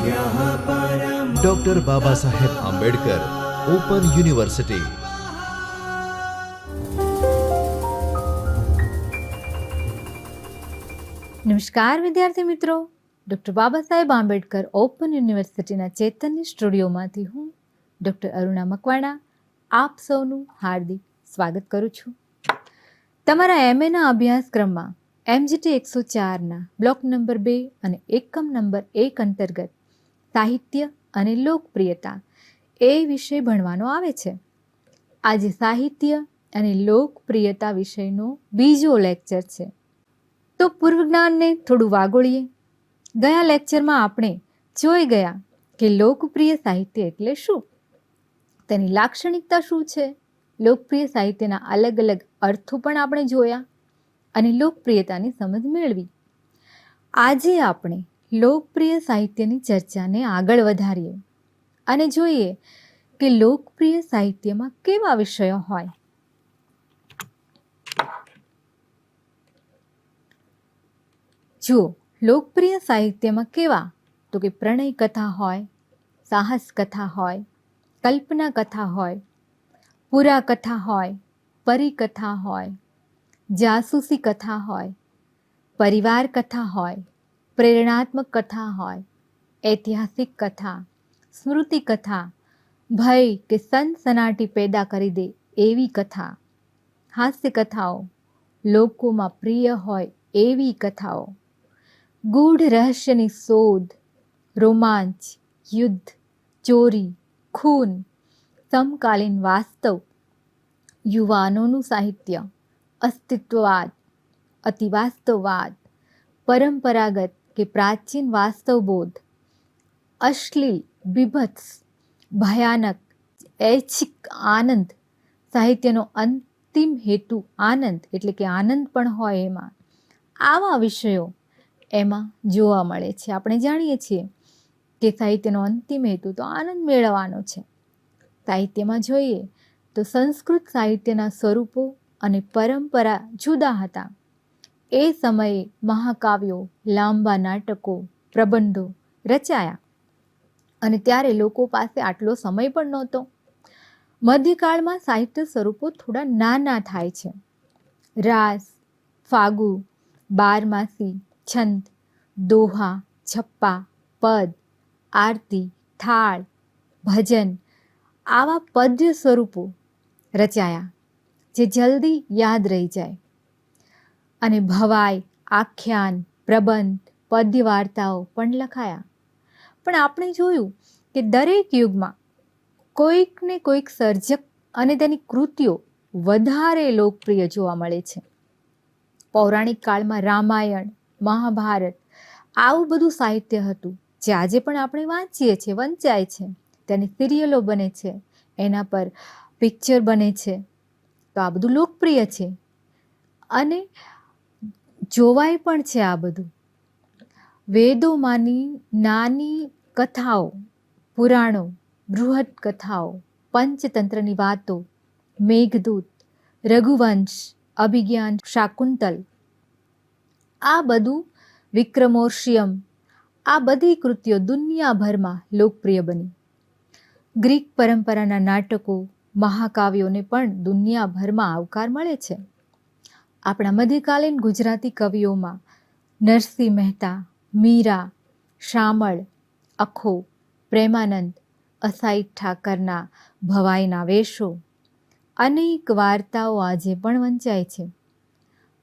Doctor Baba Saheb Ambedkar open university. નમસ્કાર વિદ્યાર્થી મિત્રો, ડૉક્ટર બાબા સાહેબ આંબેડકર ઓપન યુનિવર્સિટીના ચેતનની સ્ટુડિયોમાંથી હું ડૉક્ટર અરુણા મકવાણા આપ સૌનું હાર્દિક સ્વાગત કરું છું. તમારા એમએના અભ્યાસક્રમમાં MGT 104ના બ્લોક નંબર 2 અને એકમ નંબર 1 અંતર્ગત સાહિત્ય અને લોકપ્રિયતા એ વિષય ભણવાનો આવે છે. આજે સાહિત્ય અને લોકપ્રિયતા વિષયનો બીજો લેક્ચર છે. તો પૂર્વ જ્ઞાનને થોડું વાગોળીએ. ગયા લેક્ચરમાં આપણે જોઈ ગયા કે લોકપ્રિય સાહિત્ય એટલે શું, તેની લાક્ષણિકતા શું છે, લોકપ્રિય સાહિત્યના અલગ અલગ અર્થો પણ આપણે જોયા અને લોકપ્રિયતાની સમજ મેળવી. આજે આપણે લોકપ્રિય સાહિત્યની ચર્ચાને આગળ વધારીએ અને જોઈએ કે લોકપ્રિય સાહિત્યમાં કેવા વિષયો હોય. જો લોકપ્રિય સાહિત્યમાં કેવા, તો કે પ્રણય કથા હોય, સાહસ કથા હોય, કલ્પના કથા હોય, પુરા કથા હોય, પરિકથા હોય, જાસૂસી કથા હોય, પરિવાર કથા હોય, પ્રેરણાત્મક કથા હોય, ઐતિહાસિક કથા, સ્મૃતિ કથા, ભય કે સનસનાટી પેદા કરી દે એવી કથા, હાસ્ય કથાઓ, લોકોમાં પ્રિય હોય એવી કથાઓ, ગૂઢ રહસ્યની શોધ, રોમાંચ, યુદ્ધ, ચોરી, ખૂન, સમકાલીન વાસ્તવ, યુવાનોનું સાહિત્ય, અસ્તિત્વવાદ, અતિવાસ્તવવાદ, પરંપરાગત કે પ્રાચીન વાસ્તવબોધ, અશ્લીલ, બીભત્સ, ભયાનક, ઐચ્છિક આનંદ, સાહિત્યનો અંતિમ હેતુ આનંદ એટલે કે આનંદ પણ હોય એમાં, આવા વિષયો એમાં જોવા મળે છે. આપણે જાણીએ છીએ કે સાહિત્યનો અંતિમ હેતુ તો આનંદ મેળવવાનો છે. સાહિત્યમાં જોઈએ તો સંસ્કૃત સાહિત્યના સ્વરૂપો અને પરંપરા જુદા હતા. એ સમયે મહાકાવ્યો, લાંબા નાટકો, પ્રબંધો રચાયા અને ત્યારે લોકો પાસે આટલો સમય પણ નહોતો. મધ્યકાળમાં સાહિત્ય સ્વરૂપો થોડા નાના થાય છે. રાસ, ફાગુ, બારમાસી, છંદ, દોહા, છપ્પા, પદ, આરતી, થાળ, ભજન આવા પદ્ય સ્વરૂપો રચાયા જે જલ્દી યાદ રહી જાય. અને ભવાઈ, આખ્યાન, પ્રબંધ, પદ્ય વાર્તાઓ પણ લખાયા. પણ આપણે જોયું કે દરેક યુગમાં કોઈક ને કોઈક સર્જક અને તેની કૃતિઓ વધારે લોકપ્રિય જોવા મળે છે. પૌરાણિક કાળમાં રામાયણ, મહાભારત આવું બધું સાહિત્ય હતું જે આજે પણ આપણે વાંચીએ છીએ, વંચાય છે, તેની સિરિયલો બને છે, એના પર પિક્ચર બને છે. તો આ બધું લોકપ્રિય છે અને જોવાય પણ છે. આ બધું વેદોમાંની નાની કથાઓ, પુરાણો, બૃહદ કથાઓ, પંચતંત્રની વાતો, મેઘદૂત, રઘુવંશ, અભિજ્ઞાન શાકુંતલ, આ બધું વિક્રમોર્ષિયમ, આ બધી કૃતિઓ દુનિયાભરમાં લોકપ્રિય બની. ગ્રીક પરંપરાના નાટકો, મહાકાવ્યોને પણ દુનિયાભરમાં આવકાર મળે છે. આપણા મધ્યકાલીન ગુજરાતી કવિઓમાં નરસિંહ મહેતા, મીરા, શામળ, અખો, પ્રેમાનંદ, અસાઈદ ઠાકરના ભવાઈના વેશો, અનેક વાર્તાઓ આજે પણ વંચાય છે.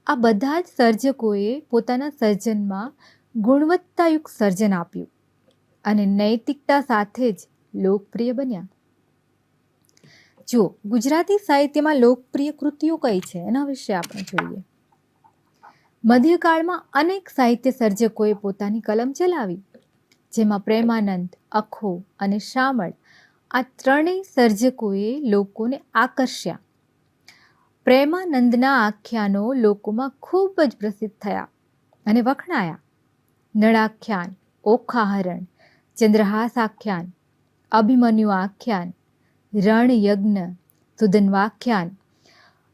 આ બધા જ સર્જકોએ પોતાના સર્જનમાં ગુણવત્તાયુક્ત સર્જન આપ્યું અને નૈતિકતા સાથે જ લોકપ્રિય બન્યા. જો ગુજરાતી સાહિત્યમાં લોકપ્રિય કૃતિઓ કઈ છે એના વિશે આપણે જોઈએ. મધ્યકાળમાં અનેક સાહિત્ય સર્જકોએ પોતાની કલમ ચલાવી, જેમાં પ્રેમાનંદ, અખો અને શામળ આ ત્રણેય સર્જકોએ લોકોને આકર્ષ્યા. પ્રેમાનંદના આખ્યાનો લોકોમાં ખૂબ જ પ્રસિદ્ધ થયા અને વખણાયા. નળાખ્યાન, ઓખાહરણ, ચંદ્રહાસ આખ્યાન, અભિમન્યુ આખ્યાન, રણયજ્ઞ, સુદન્વાખ્યાન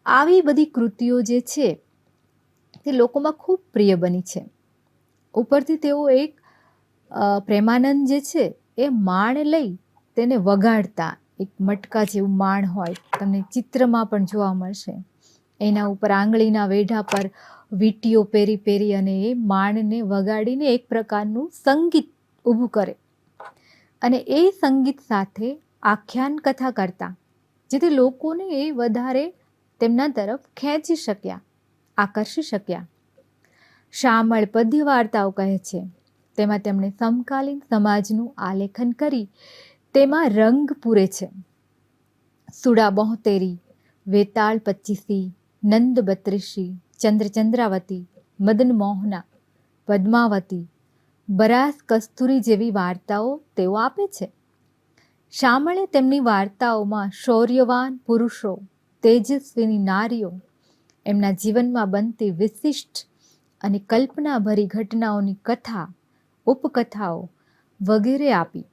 આવી બધી કૃતિઓ જે છે તે લોકોમાં ખૂબ પ્રિય બની છે. ઉપરથી તેઓ એક પ્રેમાનંદ જે છે એ માણ લઈ તેને વગાડતા. એક મટકા જેવું માણ હોય, તમને ચિત્રમાં પણ જોવા મળશે. એના ઉપર આંગળીના વેઢા પર વીંટીઓ પહેરી પહેરી અને એ માણને વગાડીને એક પ્રકારનું સંગીત ઊભું કરે. અને એ સંગીત સાથે આખ્યાન કથા કરતા, જેથી લોકોને એ વધારે તેમના તરફ ખેંચી શક્યા, આકર્ષી શક્યા. શામળ પદ્ય વાર્તાઓ કહે છે. તેમાં તેમણે સમકાલીન સમાજનું આલેખન કરી તેમાં રંગ પૂરે છે. સુડા બોહતેરી, વેતાળ પચ્ચીસી, નંદ બત્રીસી, ચંદ્રચંદ્રાવતી, મદન મોહના, પદ્માવતી, બરાસ કસ્તુરી જેવી વાર્તાઓ તેઓ આપે છે. શામળે તેમની વાર્તાઓમાં શૌર્યવાન પુરુષો, તેજસ્વીની નારીઓ, એમના જીવનમાં બનતી વિશિષ્ટ અને કલ્પનાભરી ઘટનાઓની કથા, ઉપકથાઓ વગેરે આપી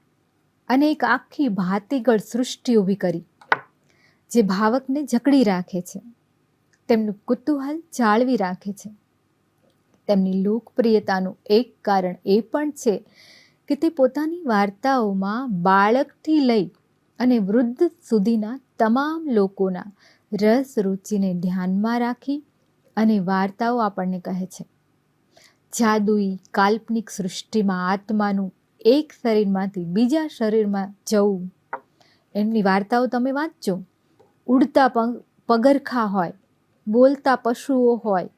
અને એક આખી ભાતીગળ સૃષ્ટિ ઊભી કરી, જે ભાવકને જકડી રાખે છે, તેમનું કુતૂહલ જાળવી રાખે છે. તેમની લોકપ્રિયતાનું એક કારણ એ પણ છે કે તે પોતાની વાર્તાઓમાં બાળકથી લઈ અને વૃદ્ધ સુધીના તમામ લોકોના રસ રુચિને ધ્યાનમાં રાખી અને વાર્તાઓ આપણને કહે છે. જાદુઈ કાલ્પનિક સૃષ્ટિમાં આત્માનું એક શરીરમાંથી બીજા શરીરમાં જવું, એમની વાર્તાઓ તમે વાંચજો. ઉડતા પગરખા હોય, બોલતા પશુઓ હોય,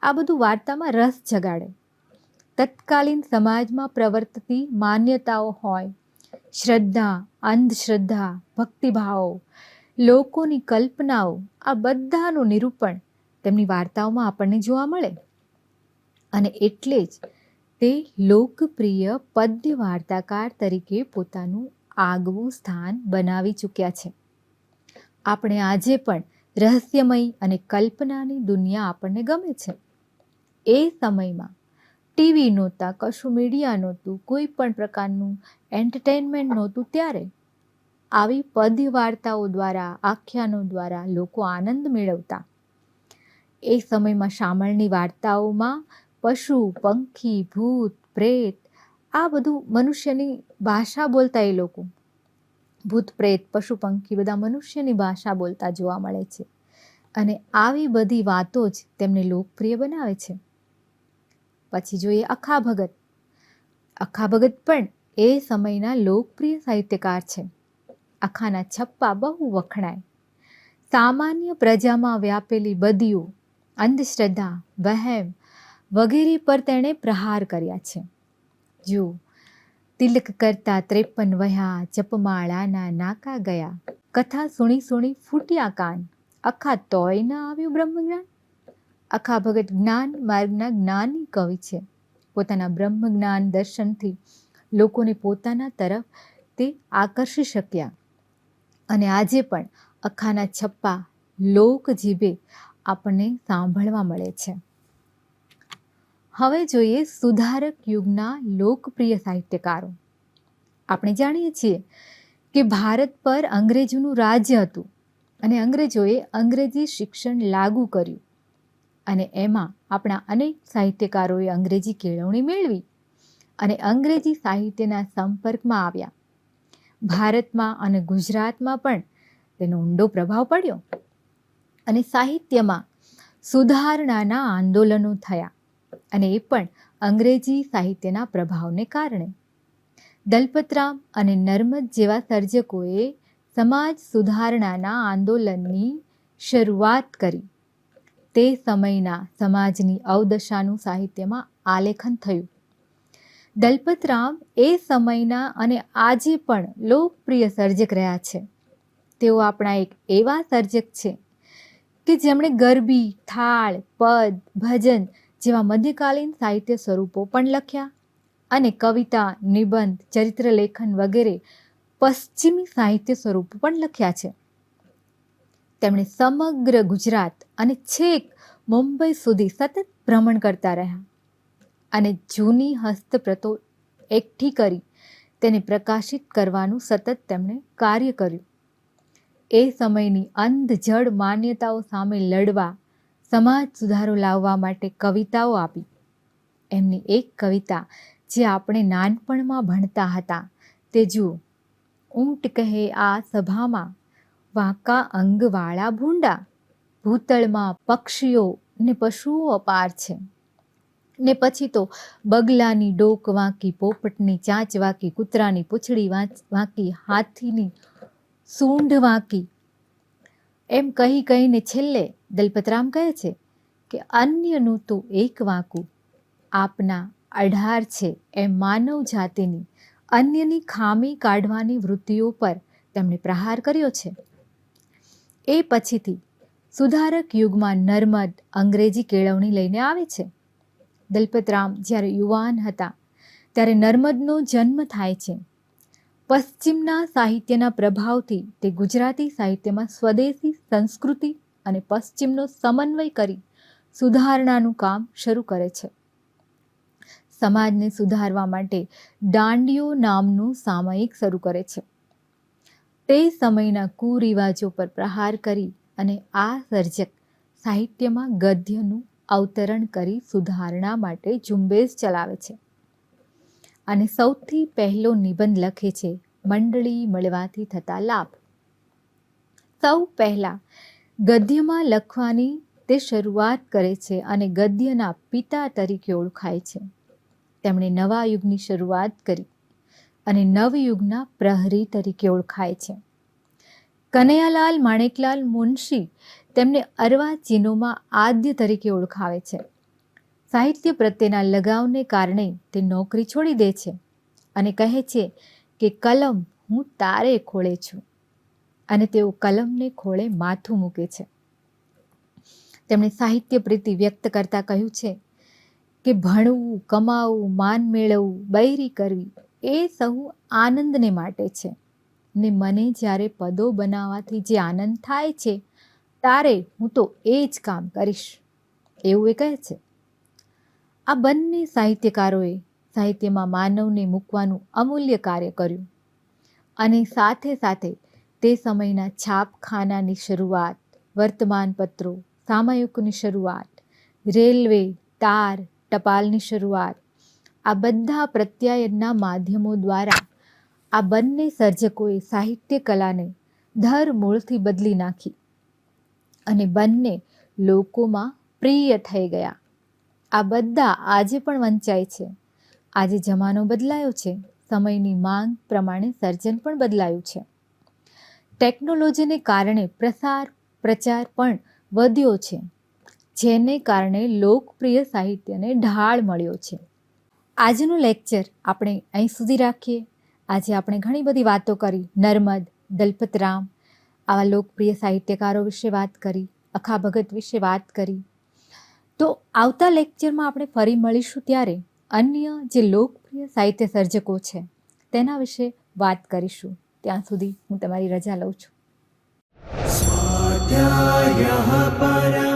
આ બધું વાર્તામાં રસ જગાડે. તત્કાલીન સમાજમાં પ્રવર્તતી માન્યતાઓ હોય, શ્રદ્ધા, અંધશ્રદ્ધા, ભક્તિભાવો, લોકોની કલ્પનાઓ, આ બધાનું નિરૂપણ તેમની વાર્તાઓમાં આપણને જોવા મળે. અને એટલે જ તે લોકપ્રિય પદ્ય વાર્તાકાર તરીકે પોતાનું આગવું સ્થાન બનાવી ચૂક્યા છે. આપણે આજે પણ રહસ્યમય અને કલ્પનાની દુનિયા આપણને ગમે છે. એ સમયમાં ટીવી નહોતા, કશું મીડિયા નહોતું, કોઈ પણ પ્રકારનું એન્ટરટેનમેન્ટ નહોતું, ત્યારે આવી પદ્ય વાર્તાઓ દ્વારા, આખ્યાનો દ્વારા લોકો આનંદ મેળવતા. એ સમયમાં શામળની વાર્તાઓમાં પશુ, પંખી, ભૂત, પ્રેત, આ બધું મનુષ્યની ભાષા બોલતા એ લોકો. ભૂત, પ્રેત, પશુ, પંખી બધા મનુષ્યની ભાષા બોલતા જોવા મળે છે. અને આવી બધી વાતો જ તેમને લોકપ્રિય બનાવે છે. પછી જોઈએ અખા ભગત. અખા ભગત પણ એ સમયના લોકપ્રિય સાહિત્યકાર છે. અખાના છપ્પા બહુ વખણાય. સામાન્ય પ્રજામાં વ્યાપેલી બદીઓ, અંધશ્રદ્ધા, વહેમ વગેરે પર તેણે પ્રહાર કર્યા છે. જો તિલક કરતા 53 વહ્યા, જપમાળાના નાકા ગયા, કથા સુણી સુણી ફૂટ્યા કાન, અખા તોય ન આવ્યું બ્રહ્મજ્ઞાન. અખા ભગત જ્ઞાન માર્ગના જ્ઞાની કવિ છે. પોતાના બ્રહ્મ જ્ઞાન દર્શનથી લોકોને પોતાના તરફ તે આકર્ષી શક્યા. અને આજે પણ અખાના છપ્પા લોક જીભે આપણને સાંભળવા મળે છે. હવે જોઈએ સુધારક યુગના લોકપ્રિય સાહિત્યકારો. આપણે જાણીએ છીએ કે ભારત પર અંગ્રેજોનું રાજ્ય હતું અને અંગ્રેજોએ અંગ્રેજી શિક્ષણ લાગુ કર્યું. અને એમાં આપણા અનેક સાહિત્યકારોએ અંગ્રેજી કેળવણી મેળવી અને અંગ્રેજી સાહિત્યના સંપર્કમાં આવ્યા. ભારતમાં અને ગુજરાતમાં પણ તેનો ઊંડો પ્રભાવ પડ્યો અને સાહિત્યમાં સુધારણાના આંદોલનો થયા, અને એ પણ અંગ્રેજી સાહિત્યના પ્રભાવને કારણે. દલપતરામ અને નર્મદ જેવા સર્જકોએ સમાજ સુધારણાના આંદોલનની શરૂઆત કરી. તે સમયના સમાજની અવદશાનું સાહિત્યમાં આલેખન થયું. દલપતરામ એ સમયના અને આજે પણ લોકપ્રિય સર્જક રહ્યા છે. તેઓ આપણા એક એવા સર્જક છે કે જેમણે ગરબી, થાળ, પદ, ભજન જેવા મધ્યકાલીન સાહિત્ય સ્વરૂપો પણ લખ્યા અને કવિતા, નિબંધ, ચરિત્રલેખન વગેરે પશ્ચિમી સાહિત્ય સ્વરૂપો પણ લખ્યા છે. તેમણે સમગ્ર ગુજરાત અને છેક મુંબઈ સુધી સતત ભ્રમણ કરતા રહ્યા અને જૂની હસ્તપ્રતો એકઠી કરી તેને પ્રકાશિત કરવાનું સતત તેમણે કાર્ય કર્યું. એ સમયની અંધજડ માન્યતાઓ સામે લડવા, સમાજ સુધારો લાવવા માટે કવિતાઓ આપી. એમની એક કવિતા જે આપણે નાનપણમાં ભણતા હતા તે જુઓ. ઊંટ કહે આ સભામાં, વાંકા અંગવાળા ભૂંડા, ભૂતળમાં પક્ષીઓ ને પશુઓ અપાર છે. ને પછી તો બગલાની ડોક વાંકી, પોપટની ચાંચ વાંકી, કૂતરાની પૂંછડી વાંકી, હાથીની સૂંઢ વાંકી. એમ કહી કહીને છેલ્લે દલપતરામ કહે છે કે અન્યનું તો એક વાંકું, આપના 18 છે. એમ માનવ જાતિની અન્યની ખામી કાઢવાની વૃત્તિઓ પર તેમણે પ્રહાર કર્યો છે. એ પછીથી સુધારક યુગમાં નર્મદ અંગ્રેજી કેળવણી લઈને આવે છે. દલપતરામ જ્યારે યુવાન હતા ત્યારે નર્મદનો જન્મ થાય છે. પશ્ચિમના સાહિત્યના પ્રભાવથી તે ગુજરાતી સાહિત્યમાં સ્વદેશી સંસ્કૃતિ અને પશ્ચિમનો સમન્વય કરી સુધારણાનું કામ શરૂ કરે છે. સમાજને સુધારવા માટે દાંડિયો નામનું સામયિક શરૂ કરે છે. તે સમયના કુરિવાજો પર પ્રહાર કરી અને આ સર્જક સાહિત્યમાં ગદ્યનું અવતરણ કરી સુધારણા માટે ઝુંબેશ ચલાવે છે. અને સૌથી પહેલો નિબંધ લખે છે મંડળી મળવાથી થતા લાભ. સૌ પહેલાં ગદ્યમાં લખવાની તે શરૂઆત કરે છે અને ગદ્યના પિતા તરીકે ઓળખાય છે. તેમણે નવા યુગની શરૂઆત કરી અને નવયુગના પ્રહરી તરીકે ઓળખાય છે. કનૈયાલાલ માણેકલાલ મુનશી તેમને અર્વાચીનોમાં આદ્ય તરીકે ઓળખાવે છે. સાહિત્ય પ્રત્યેના લગાવને કારણે તે નોકરી છોડી દે છે અને કહે છે કે કલમ હું તારે ખોળે છું, અને તેઓ કલમને ખોળે માથું મૂકે છે. તેમણે સાહિત્ય પ્રીતિ વ્યક્ત કરતા કહ્યું છે કે ભણવું, કમાવું, માન મેળવવું, બૈરી કરવી એ સહુ આનંદને માટે છે, ને મને જ્યારે પદો બનાવવાથી જે આનંદ થાય છે તારે હું તો એ જ કામ કરીશ, એવું એ કહે છે. આ બંને સાહિત્યકારોએ સાહિત્યમાં માનવને મૂકવાનું અમૂલ્ય કાર્ય કર્યું અને સાથે સાથે તે સમયના છાપખાનાની શરૂઆત, વર્તમાનપત્રો, સામયિકોની શરૂઆત, રેલવે, તાર, ટપાલની શરૂઆત, આ બધા પ્રત્યાયનના માધ્યમો દ્વારા આ બંને સર્જકોએ સાહિત્ય કલાને ધરમૂળથી બદલી નાખી અને બંને લોકોમાં પ્રિય થઈ ગયા. આ બધા આજે પણ વંચાય છે. આજે જમાનો બદલાયો છે, સમયની માંગ પ્રમાણે સર્જન પણ બદલાયું છે. ટેકનોલોજીને કારણે પ્રચાર પણ વધ્યો છે, જેને કારણે લોકપ્રિય સાહિત્યને ઢાળ મળ્યો છે. આજનું લેક્ચર આપણે અહીં સુધી રાખીએ. આજે આપણે ઘણી બધી વાતો કરી. નર્મદ, દલપતરામ, આવા લોકપ્રિય સાહિત્યકારો વિશે વાત કરી, અખા ભગત વિશે વાત કરી. તો આવતા લેક્ચરમાં આપણે ફરી મળીશું ત્યારે અન્ય જે લોકપ્રિય સાહિત્ય સર્જકો છે તેના વિશે વાત કરીશું. ત્યાં સુધી હું તમારી રજા લઉં છું. સ્વાધ્યાયઃ પરમ